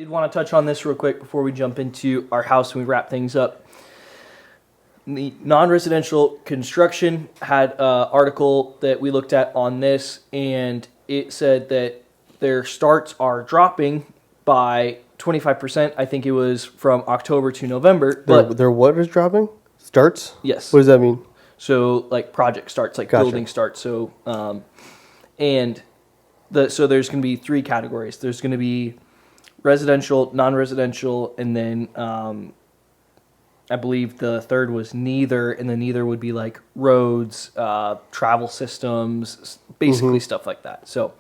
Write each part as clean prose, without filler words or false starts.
Did want to touch on this real quick before we jump into our house and we wrap things up. The non-residential construction had an article that we looked at on this, and it said that their starts are dropping by 25%. I think it was from October to November. But Their what is dropping? Starts? yes. What does that mean? So like project starts, like Gotcha. building starts. So so there's going to be three categories. There's going to be residential, non-residential, and then I believe the third was neither, and then neither would be like roads, travel systems, basically stuff like that. So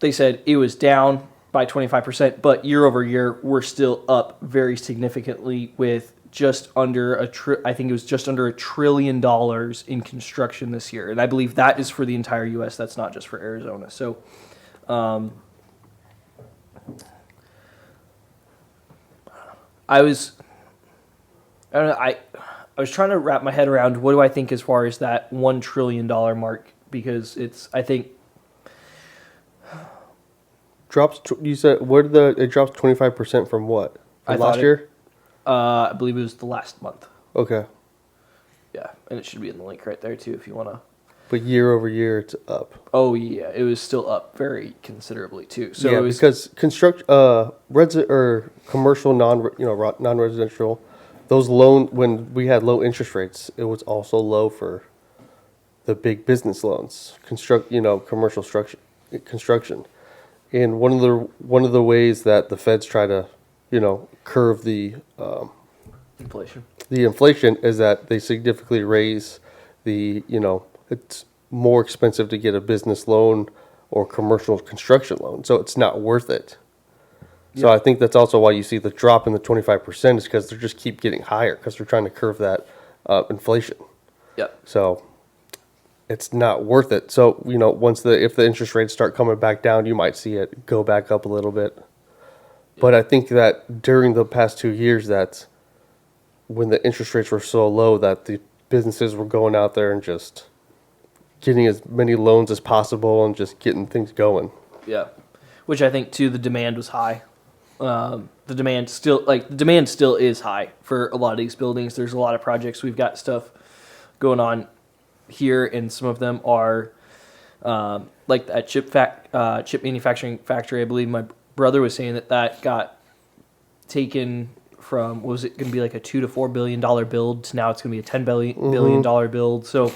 they said it was down by 25%, but year over year, we're still up very significantly with just under I think it was just under $1 trillion in construction this year. And I believe that is for the entire U.S. That's not just for Arizona. So I was trying to wrap my head around what do I think as far as that $1 trillion mark, because I think Drops. You said it drops 25% from what? From last year? I believe it was the last month. Okay. Yeah, and it should be in the link right there too if you want to. But year over year, it's up. Oh yeah, it was still up very considerably too. So yeah, it was, because commercial non-residential, those when we had low interest rates, it was also low for the big business loans, commercial construction. And one of the ways that the feds try to, curve the inflation is that they significantly raise it's more expensive to get a business loan or commercial construction loan, so it's not worth it. So I think that's also why you see the drop in the 25% is because they just keep getting higher because they're trying to curve that inflation. Yeah. So it's not worth it. So, if the interest rates start coming back down, you might see it go back up a little bit. Yeah. But I think that during the past 2 years, that's when the interest rates were so low that the businesses were going out there and just getting as many loans as possible and just getting things going. Yeah. Which I think too, the demand was high. The demand still is high for a lot of these buildings. There's a lot of projects. We've got stuff going on here, and some of them are like that chip manufacturing factory. I believe my brother was saying that got taken from, what was it going to be, like a $2 to $4 billion build to now it's going to be a $10 billion build. So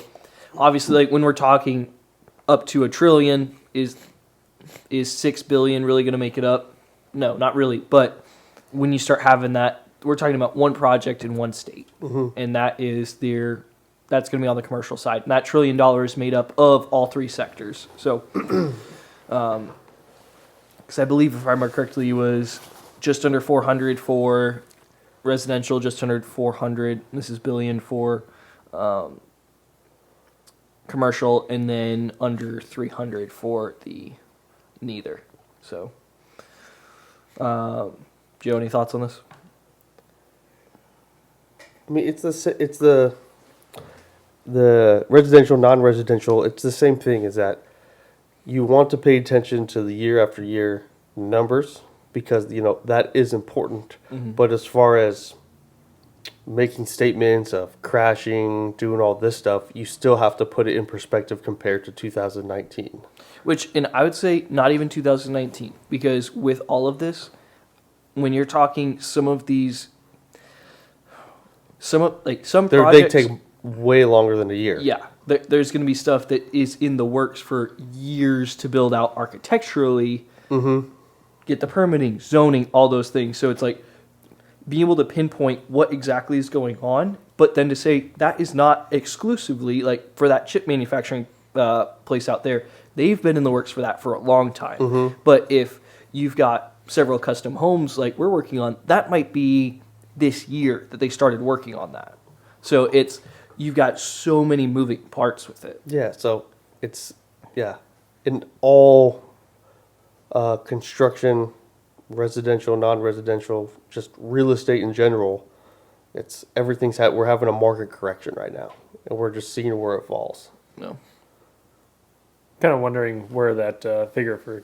obviously, like when we're talking up to $1 trillion, is $6 billion really going to make it up? No, not really. But when you start having that, we're talking about one project in one state, and that's going to be on the commercial side. And that $1 trillion is made up of all three sectors. So, because I believe, if I remember correctly, it was just under 400 for residential, just under 400. This is billion for commercial, and then under 300 for the neither. So, do you have any thoughts on this? I mean, it's the residential, non-residential, it's the same thing, is that you want to pay attention to the year after year numbers because, that is important. But as far as making statements of crashing, doing all this stuff, you still have to put it in perspective compared to 2019. And I would say not even 2019, because with all of this, when you're talking some projects, they take way longer than a year. Yeah, there's going to be stuff that is in the works for years to build out architecturally, get the permitting, zoning, all those things. So it's like being able to pinpoint what exactly is going on, but then to say that is not exclusively, like for that chip manufacturing place out there, they've been in the works for that for a long time. But if you've got several custom homes like we're working on, that might be this year that they started working on that. So you've got so many moving parts with it. Yeah, so in all construction, residential, non-residential, just real estate in general, we're having a market correction right now, and we're just seeing where it falls. No. kind of wondering where that figure for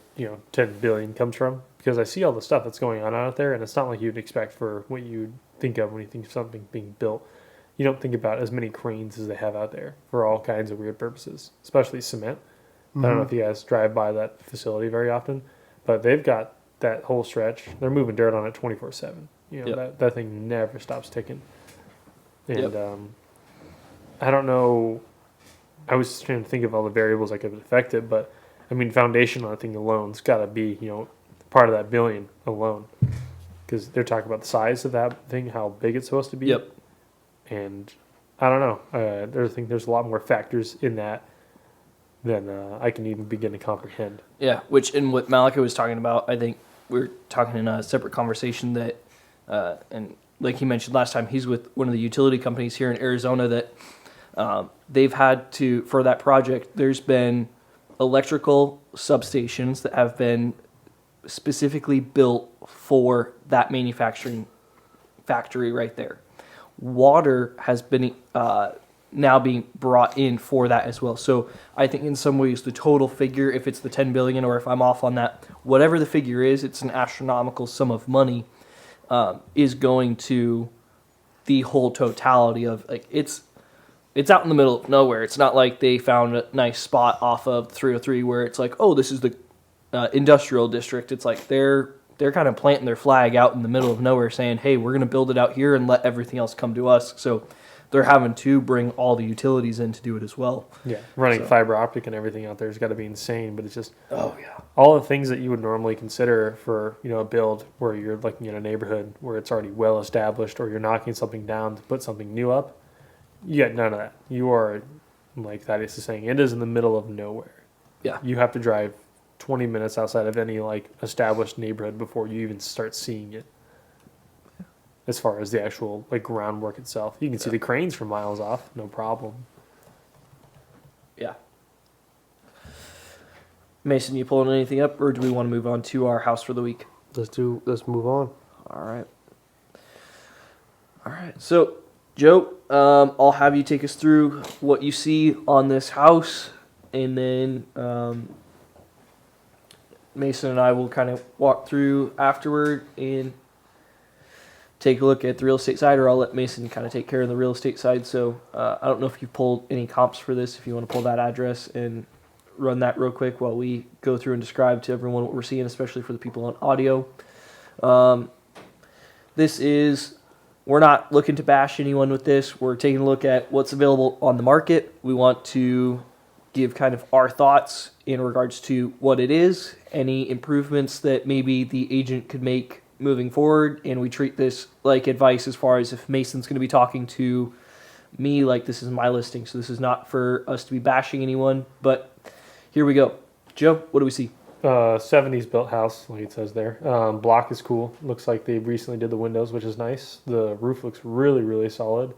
10 billion comes from, because I see all the stuff that's going on out there, and it's not like you'd expect for what you think of when you think of something being built. You don't think about as many cranes as they have out there for all kinds of weird purposes, especially cement. I don't know if you guys drive by that facility very often, but they've got that whole stretch. They're moving dirt on it 24/7. That thing never stops ticking. And I don't know. I was trying to think of all the variables that could affect it, but I mean, foundation on that thing alone's got to be, part of that billion alone, because they're talking about the size of that thing, how big it's supposed to be. Yep. And I don't know. I think there's a lot more factors in that than I can even begin to comprehend. Yeah, which in what Malika was talking about, I think we're talking in a separate conversation that, and like he mentioned last time, he's with one of the utility companies here in Arizona that they've had to, for that project, there's been electrical substations that have been specifically built for that manufacturing factory right there. Water has been now being brought in for that as well. So I think in some ways the total figure, if it's the 10 billion or if I'm off on that, whatever the figure is, it's an astronomical sum of money, is going to the whole totality of, like, it's out in the middle of nowhere. It's not like they found a nice spot off of 303 where it's like, oh, this is the industrial district. It's like they're kind of planting their flag out in the middle of nowhere saying, hey, we're going to build it out here and let everything else come to us. So they're having to bring all the utilities in to do it as well. Yeah, running fiber optic and everything out there has got to be insane, but it's just yeah, all the things that you would normally consider for a build where you're looking at a neighborhood where it's already well established, or you're knocking something down to put something new up. You got none of that. You are, like Thaddeus is saying, it is in the middle of nowhere. Yeah. You have to drive 20 minutes outside of any established neighborhood before you even start seeing it. As far as the actual groundwork itself, you can see the cranes from miles off, no problem. Yeah. Mason, you pulling anything up, or do we want to move on to our house for the week? Let's move on. All right. So, Joe, I'll have you take us through what you see on this house, and then Mason and I will kind of walk through afterward and take a look at the real estate side, or I'll let Mason kind of take care of the real estate side. So I don't know if you pulled any comps for this, if you want to pull that address and run that real quick while we go through and describe to everyone what we're seeing, especially for the people on audio. We're not looking to bash anyone with this. We're taking a look at what's available on the market. We want to give kind of our thoughts in regards to what it is, any improvements that maybe the agent could make moving forward, and we treat this like advice as far as if Mason's going to be talking to me, like this is my listing, so this is not for us to be bashing anyone, but here we go. Joe, what do we see? 70s built house, like it says there. Block is cool. Looks like they recently did the windows, which is nice. The roof looks really, really solid.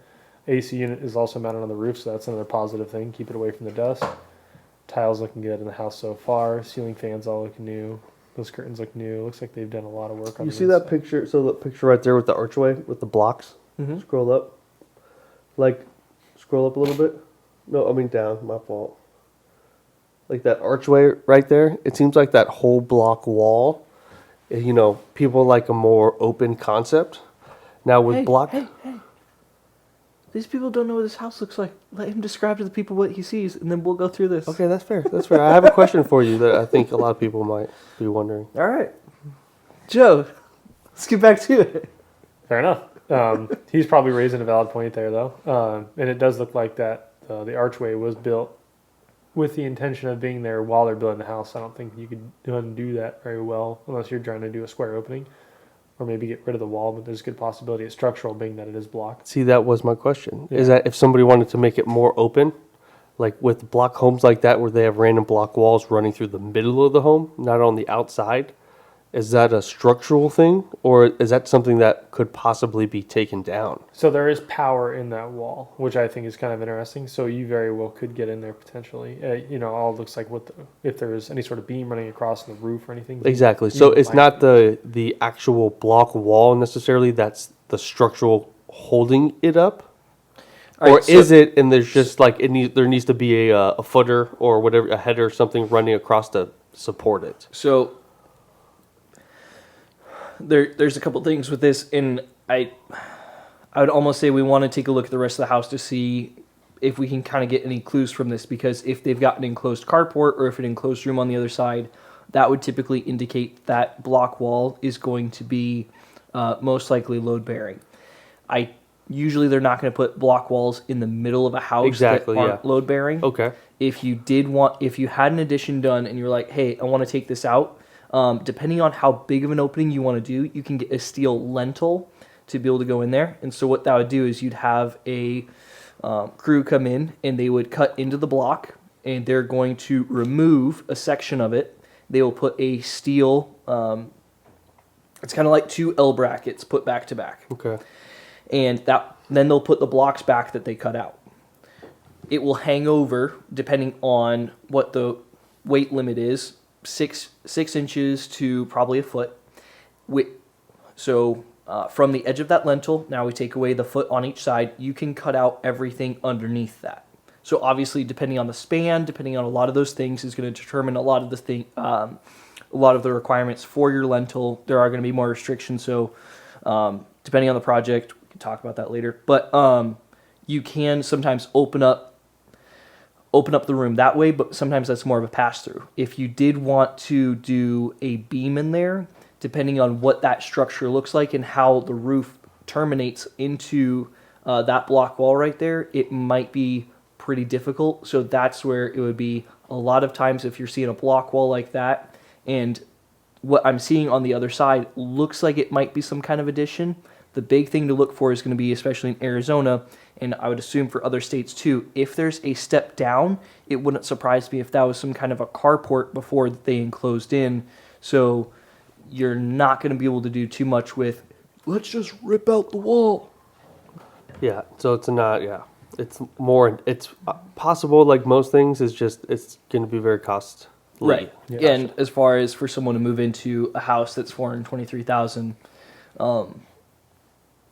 AC unit is also mounted on the roof, so that's another positive thing. Keep it away from the dust. Tiles looking good in the house so far. Ceiling fans all look new. Those curtains look new. Looks like they've done a lot of work on You the see that inside. picture? So the picture right there with the archway with the blocks. Mm-hmm. Scroll up. Scroll up a little bit. No, I mean down. My fault. Like that archway right there. It seems like that whole block wall. People like a more open concept. Now with block. Hey. These people don't know what this house looks like. Let him describe to the people what he sees, and then we'll go through this. Okay, that's fair. That's fair. I have a question for you that I think a lot of people might be wondering. All right. Joe, let's get back to it. Fair enough. He's probably raising a valid point there, though. And it does look like that the archway was built with the intention of being there while they're building the house. I don't think you could undo that very well unless you're trying to do a square opening or maybe get rid of the wall, but there's a good possibility it's structural being that it is blocked. See, that was my question. Yeah. Is that if somebody wanted to make it more open, like with block homes like that where they have random block walls running through the middle of the home, not on the outside, is that a structural thing, or is that something that could possibly be taken down? So there is power in that wall, which I think is kind of interesting. So you very well could get in there potentially. All it looks like if there is any sort of beam running across the roof or anything. Exactly. So it's not the actual block wall necessarily. That's the structural holding it up. All Or right, so- is it, and there's just like, there needs to be a footer or whatever, a header or something running across to support it? So there's a couple things with this, and I would almost say we want to take a look at the rest of the house to see if we can kind of get any clues from this, because if they've got an enclosed carport or if an enclosed room on the other side, that would typically indicate that block wall is going to be most likely load bearing. Usually they're not going to put block walls in the middle of a house Exactly, that aren't yeah. load bearing. Okay. If you had an addition done and you're like, hey, I want to take this out, depending on how big of an opening you want to do, you can get a steel lintel to be able to go in there. And so what that would do is you'd have a crew come in and they would cut into the block and they're going to remove a section of it. They will put a steel, it's kind of like two L brackets put back to back. Okay. And then they'll put the blocks back that they cut out. It will hang over, depending on what the weight limit is, 6 inches to probably a foot. So from the edge of that lintel, now we take away the foot on each side, you can cut out everything underneath that. So obviously, depending on the span, depending on a lot of those things, is going to determine a lot of the requirements for your lintel. There are going to be more restrictions. So depending on the project, we can talk about that later. But you can sometimes open up the room that way, but sometimes that's more of a pass through. If you did want to do a beam in there, depending on what that structure looks like and how the roof terminates into that block wall right there, it might be pretty difficult. So that's where it would be a lot of times if you're seeing a block wall like that and what I'm seeing on the other side looks like it might be some kind of addition. The big thing to look for is going to be, especially in Arizona, and I would assume for other states too, if there's a step down, it wouldn't surprise me if that was some kind of a carport before they enclosed in. So you're not going to be able to do too much with, let's just rip out the wall. Yeah. So it's not, yeah. It's more, it's possible, like most things, it's going to be very costly. Right. Yeah. And as far as for someone to move into a house that's $423,000,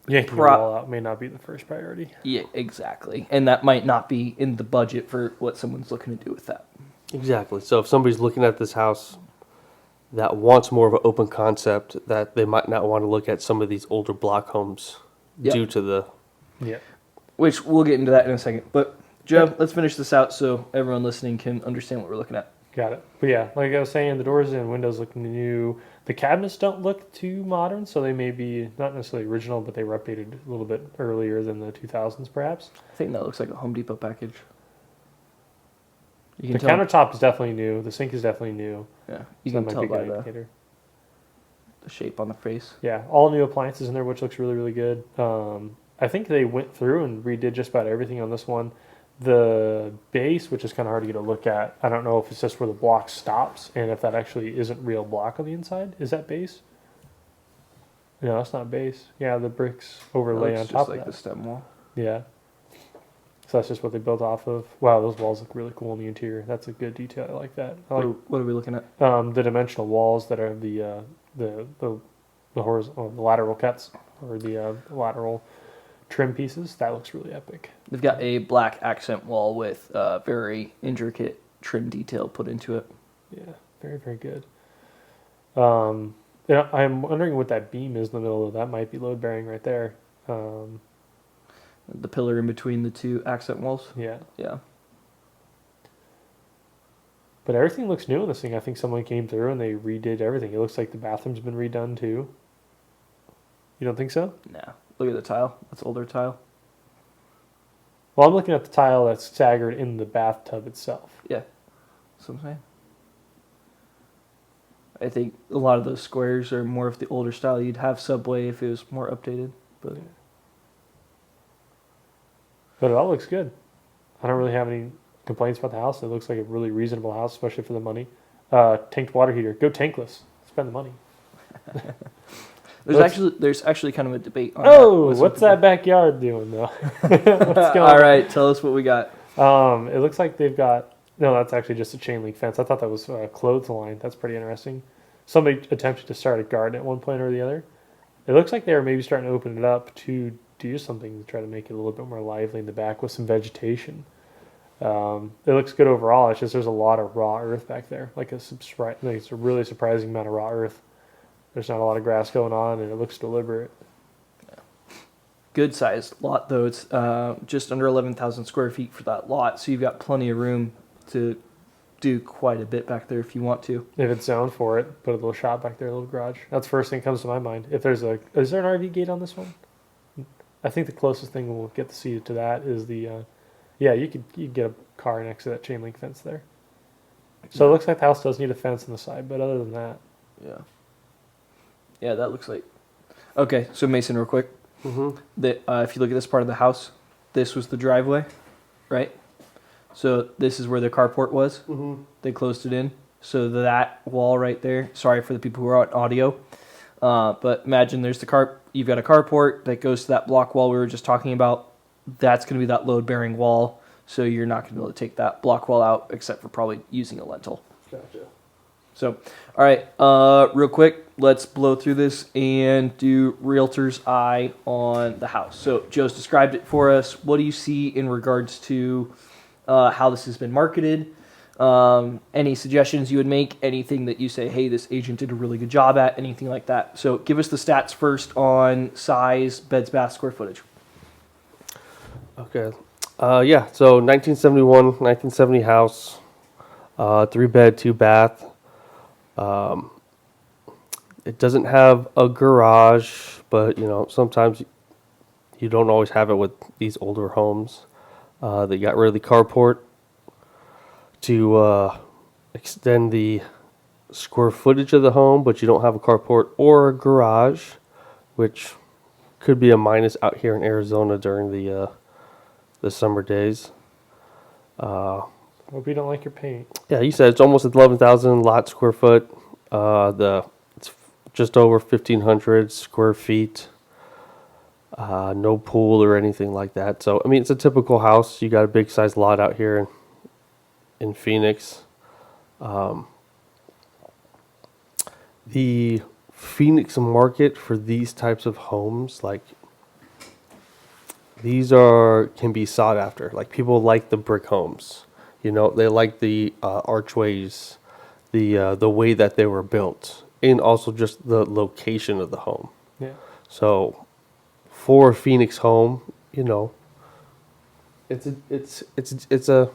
yanking the wall out may not be the first priority. yeah, exactly. And that might not be in the budget for what someone's looking to do with that. Exactly. So if somebody's looking at this house that wants more of an open concept, that they might not want to look at some of these older block homes Yep. due to the... Yeah. Which we'll get into that in a second. But Joe, let's finish this out so everyone listening can understand what we're looking at. Got it. But yeah, like I was saying, the doors and windows look new. The cabinets don't look too modern, so they may be not necessarily original, but they were updated a little bit earlier than the 2000s, perhaps. I think that looks like a Home Depot package. You The can tell. countertop is definitely new. The sink is definitely new. Yeah, you So can that tell might be a by good the indicator. shape on the face. Yeah, all new appliances in there, which looks really, really good. I think they went through and redid just about everything on this one. The base, which is kind of hard to get a look at, I don't know if it's just where the block stops and if that actually isn't real block on the inside. Is that base? No, that's not base. Yeah, the bricks overlay on Looks top just of like that. the stem wall. Yeah. So that's just what they built off of. Wow, those walls look really cool in the interior. That's a good detail. I like that. I like What are we looking at? the dimensional walls that are the horizontal, the lateral cuts or the lateral trim pieces. That looks really epic. They've got a black accent wall with very intricate trim detail put into it. Yeah, very, very good. I'm wondering what that beam is in the middle of. That might be load bearing right there. The pillar in between the two accent walls. Yeah. Yeah. But everything looks new in this thing. I think someone came through and they redid everything. It looks like the bathroom's been redone too. You don't think so? Nah. Look at the tile. That's older tile. Well, I'm looking at the tile that's staggered in the bathtub itself. Yeah. That's what I'm saying. I think a lot of those squares are more of the older style. You'd have Subway if it was more updated. But But it all looks good. I don't really have any complaints about the house. It looks like a really reasonable house, especially for the money. Tanked water heater. Go tankless. Spend the money. there's actually kind of a debate on Oh, that. what's that backyard doing though? What's going All right, tell us what we got. It looks like they've got. No, that's actually just a chain link fence. I thought that was a clothesline. That's pretty interesting. Somebody attempted to start a garden at one point or the other. It looks like they were maybe starting to open it up to do something to try to make it a little bit more lively in the back with some vegetation. It looks good overall. It's just there's a lot of raw earth back there, it's a really surprising amount of raw earth. There's not a lot of grass going on, and it looks deliberate. Good sized lot though. It's just under 11,000 square feet for that lot, so you've got plenty of room to do quite a bit back there if you want to. If it's zoned for it, put a little shop back there, a little garage. That's the first thing that comes to my mind. Is there an RV gate on this one? I think the closest thing we'll get to see to that is the, you could get a car next to that chain link fence there. So it looks like the house does need a fence on the side, but other than that, Yeah, that looks like. Okay, so Mason, real quick. Mm-hmm. If you look at this part of the house, this was the driveway, right? So this is where the carport was. Mm-hmm. They closed it in. So that wall right there. Sorry for the people who are on audio, but imagine there's you've got a carport that goes to that block wall we were just talking about. That's going to be that load-bearing wall. So you're not going to be able to take that block wall out, except for probably using a lentil. Gotcha. So, all right, real quick, let's blow through this and do Realtor's eye on the house. So Joe's described it for us. What do you see in regards to how this has been marketed? Any suggestions you would make? Anything that you say, hey, this agent did a really good job at? Anything like that? So give us the stats first on size, beds, bath, square footage. Okay. So 1970 house, 3-bed, 2-bath. It doesn't have a garage, but sometimes you don't always have it with these older homes. They got rid of the carport to extend the square footage of the home, but you don't have a carport or a garage, which could be a minus out here in Arizona during the summer days. hope you don't like your paint. Yeah, you said it's almost 11,000 lot square foot. It's just over 1,500 square feet. No pool or anything like that. So I mean, it's a typical house. You got a big size lot out here in Phoenix. The Phoenix market for these types of homes, like these can be sought after. Like people like the brick homes. They like the archways, the way that they were built, and also just the location of the home. Yeah. So, for a Phoenix home, it's a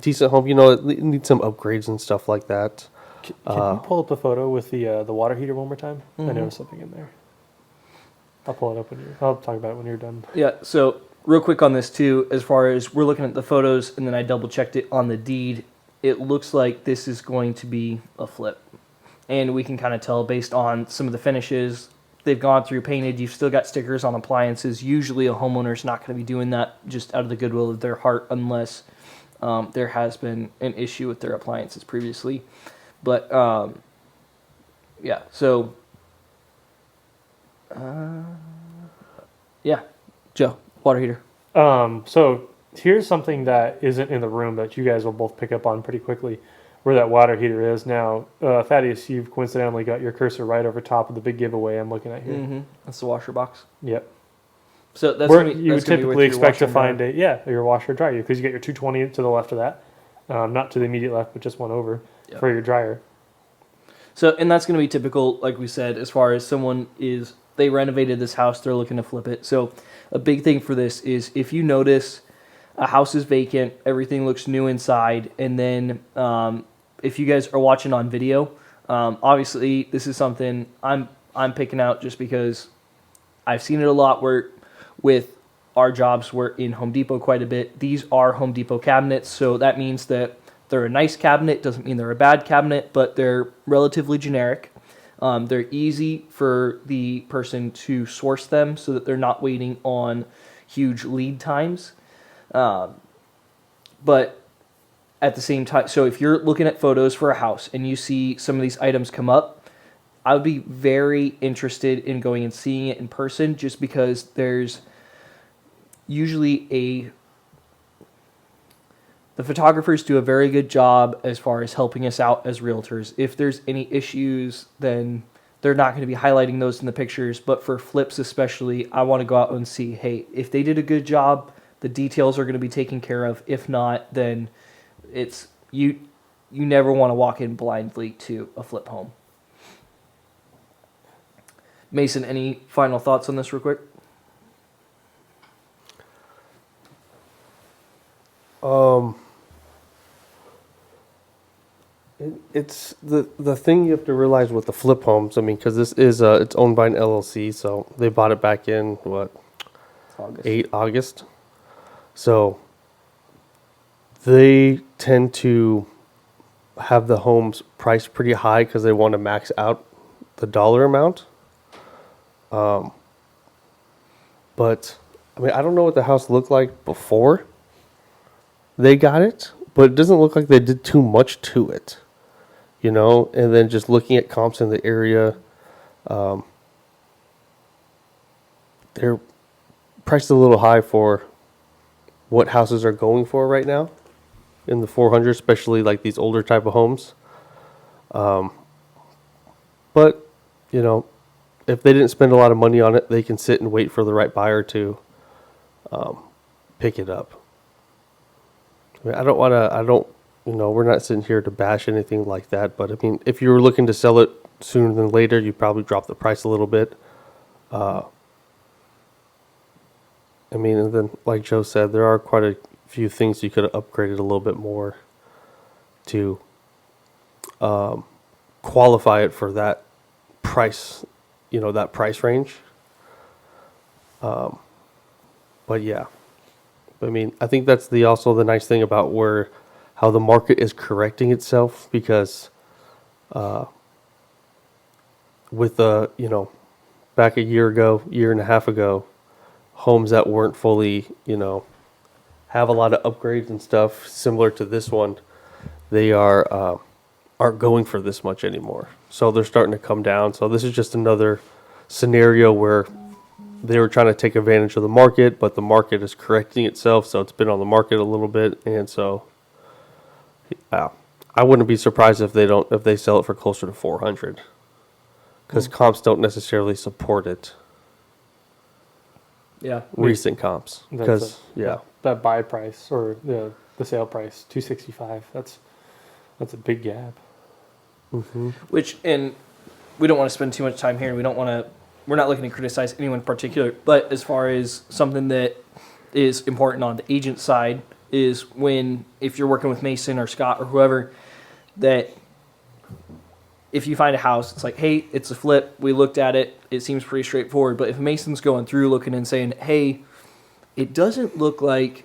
decent home. It needs some upgrades and stuff like that. Can you pull up the photo with the water heater one more time? Mm-hmm. I noticed something in there. I'll pull it up I'll talk about it when you're done. Yeah, so real quick on this too, as far as we're looking at the photos and then I double checked it on the deed, it looks like this is going to be a flip. And we can kind of tell based on some of the finishes, they've gone through painted, you've still got stickers on appliances. Usually a homeowner's not going to be doing that just out of the goodwill of their heart unless there has been an issue with their appliances previously. But yeah, so yeah, Joe, water heater. So here's something that isn't in the room that you guys will both pick up on pretty quickly, where that water heater is now. Thaddeus, you've coincidentally got your cursor right over top of the big giveaway I'm looking at here. Mm-hmm. That's the washer box. Yep. So that's Where gonna be, you that's would gonna be typically with your expect to washer find and your washer or dryer, because you get your 220 to the left of that, not to the immediate left, but just one over Yep. for your dryer. So, and that's going to be typical, like we said, as far as they renovated this house, they're looking to flip it. So a big thing for this is if you notice a house is vacant, everything looks new inside, and then if you guys are watching on video, obviously this is something I'm picking out just because I've seen it a lot where with our jobs, we're in Home Depot quite a bit. These are Home Depot cabinets, so that means that they're a nice cabinet. Doesn't mean they're a bad cabinet, but they're relatively generic. They're easy for the person to source them so that they're not waiting on huge lead times. But at the same time, so if you're looking at photos for a house and you see some of these items come up, I would be very interested in going and seeing it in person, just because there's usually the photographers do a very good job as far as helping us out as realtors. If there's any issues, then they're not going to be highlighting those in the pictures. But for flips especially, I want to go out and see, hey, if they did a good job, the details are going to be taken care of. If not, then it's you never want to walk in blindly to a flip home. Mason, any final thoughts on this real quick? It's the thing you have to realize with the flip homes. I mean, because this is it's owned by an LLC, so they bought it back in what August. So they tend to have the homes priced pretty high because they want to max out the dollar amount. But I mean, I don't know what the house looked like before they got it, but it doesn't look like they did too much to it, you know. And then just looking at comps in the area, they're priced a little high for what houses are going for right now in the 400, especially like these older type of homes. But you know, if they didn't spend a lot of money on it, they can sit and wait for the right buyer to pick it up. I mean, I don't, you know, we're not sitting here to bash anything like that. But I mean, if you were looking to sell it sooner than later, you probably drop the price a little bit. I mean, and then like Joe said, there are quite a few things you could have upgraded a little bit more to qualify it for that price, you know, that price range. But yeah, I mean, I think that's also the nice thing about how the market is correcting itself, because with you know, back a year and a half ago, homes that weren't fully, you know, have a lot of upgrades and stuff similar to this one, they aren't going for this much anymore. So they're starting to come down. So this is just another scenario where they were trying to take advantage of the market, but the market is correcting itself. So it's been on the market a little bit, and so I wouldn't be surprised if they sell it for closer to 400, because comps don't necessarily support it. Yeah. Recent comps, because that buy price or the sale price, 265. That's a big gap. Mm-hmm. Which, and we don't want to spend too much time here. We're not looking to criticize anyone in particular, but as far as something that is important on the agent side is if you're working with Mason or Scott or whoever, that if you find a house, it's like, hey, it's a flip. We looked at it. It seems pretty straightforward. But if Mason's going through looking and saying, hey, it doesn't look like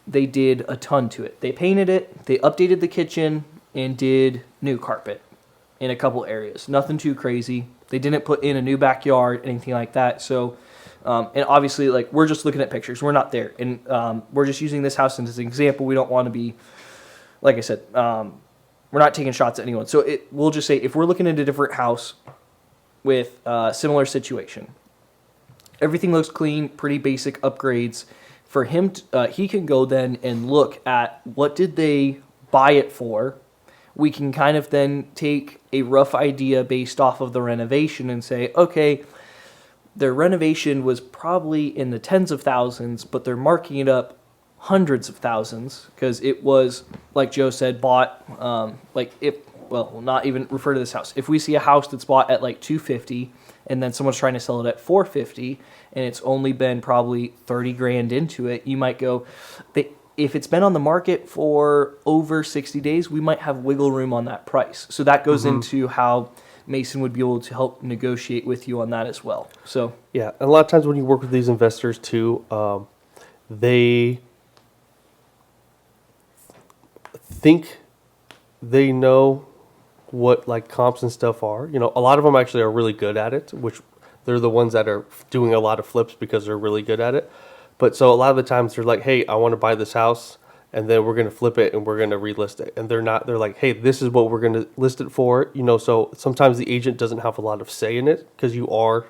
they did a ton to it. They painted it. They updated the kitchen and did new carpet in a couple areas. Nothing too crazy. They didn't put in a new backyard, anything like that. So, and obviously, like, we're just looking at pictures. We're not there. And we're just using this house as an example. We don't want to be, like I said, we're not taking shots at anyone. So we'll just say if we're looking at a different house with a similar situation, everything looks clean, pretty basic upgrades. For him, he can go then and look at what did they buy it for. We can kind of then take a rough idea based off of the renovation and say, okay, their renovation was probably in the tens of thousands, but they're marking it up hundreds of thousands because it was, like Joe said, bought we'll not even refer to this house. If we see a house that's bought at like $250 and then someone's trying to sell it at $450 and it's only been probably 30 grand into it, you might go, if it's been on the market for over 60 days, we might have wiggle room on that price. So that goes into how Mason would be able to help negotiate with you on that as well. So yeah, and a lot of times when you work with these investors too, they think they know what like comps and stuff are. You know, a lot of them actually are really good at it, which they're the ones that are doing a lot of flips because they're really good at it. But so a lot of the times they're like, hey, I want to buy this house and then we're going to flip it and we're going to relist it. And they're like, hey, this is what we're going to list it for. You know, so sometimes the agent doesn't have a lot of say in it because you're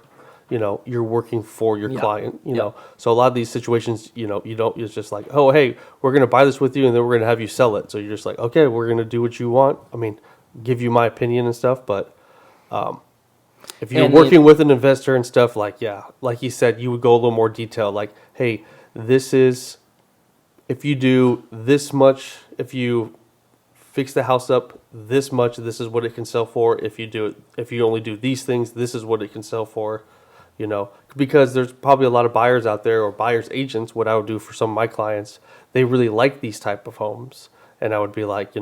working for your client, you know. So a lot of these situations, it's just like, oh, hey, we're going to buy this with you and then we're going to have you sell it. So you're just like, okay, we're going to do what you want. I mean, give you my opinion and stuff. But If you're And working with an investor and stuff, like you said, you would go a little more detailed. Like, hey, this is if you do this much, if you fix the house up this much, this is what it can sell for. If you only do these things, this is what it can sell for. Because there's probably a lot of buyers out there or buyers agents. What I would do for some of my clients, they really like these type of homes, and I would be like,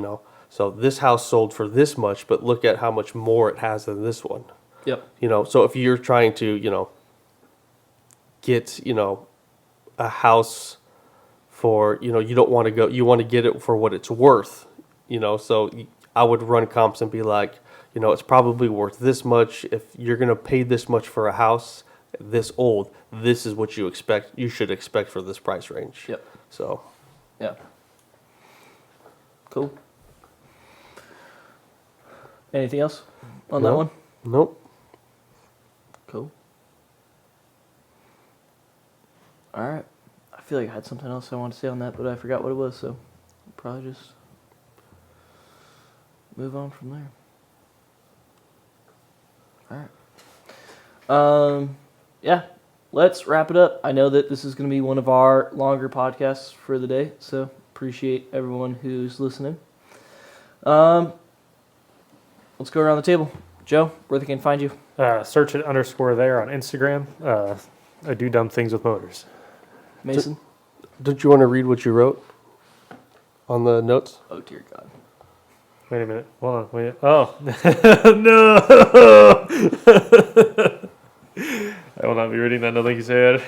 so this house sold for this much, but look at how much more it has than this one. Yep. So if you're trying to, get, a house for, you don't want to go, you want to get it for what it's worth, so I would run comps and be like, it's probably worth this much. If you're going to pay this much for a house this old, this is what you should expect for this price range. Yep. So, Yeah. Cool. Anything else on that No. one? Nope. Cool. All right. I feel like I had something else I wanted to say on that, but I forgot what it was, so I'll probably just move on from there. All right. Yeah, let's wrap it up. I know that this is going to be one of our longer podcasts for the day, so appreciate everyone who's listening. Let's go around the table. Joe, where they can find you? Search it _there on Instagram. I do dumb things with motors. Mason? Don't you want to read what you wrote on the notes? Oh, dear God. Wait a minute. Hold on. Wait. Oh. No. I will not be reading that. Nothing you said.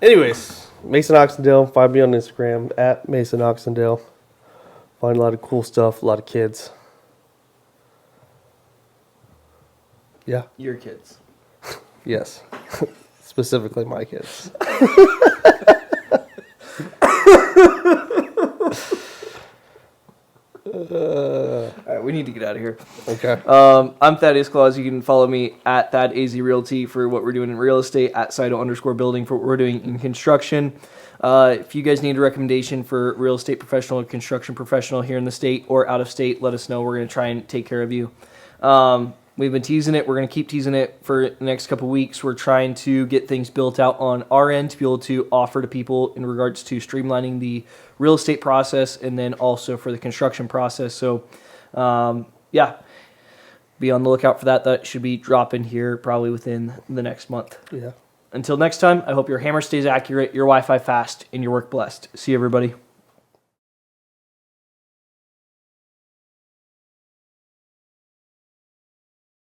Anyways, Mason Oxendale. Find me on Instagram at Mason Oxendale. Find a lot of cool stuff, a lot of kids. Yeah. Your kids. Yes. Specifically my kids. All right, we need to get out of here. Okay. I'm Thaddeus Claus. You can follow me at ThadAZ Realty for what we're doing in real estate, at SITO _building for what we're doing in construction. If you guys need a recommendation for real estate professional or construction professional here in the state or out of state, let us know. We're going to try and take care of you. We've been teasing it. We're going to keep teasing it for the next couple weeks. We're trying to get things built out on our end to be able to offer to people in regards to streamlining the real estate process and then also for the construction process. So, yeah, be on the lookout for that. That should be dropping here probably within the next month. Yeah. Until next time, I hope your hammer stays accurate, your Wi-Fi fast, and your work blessed. See you, everybody.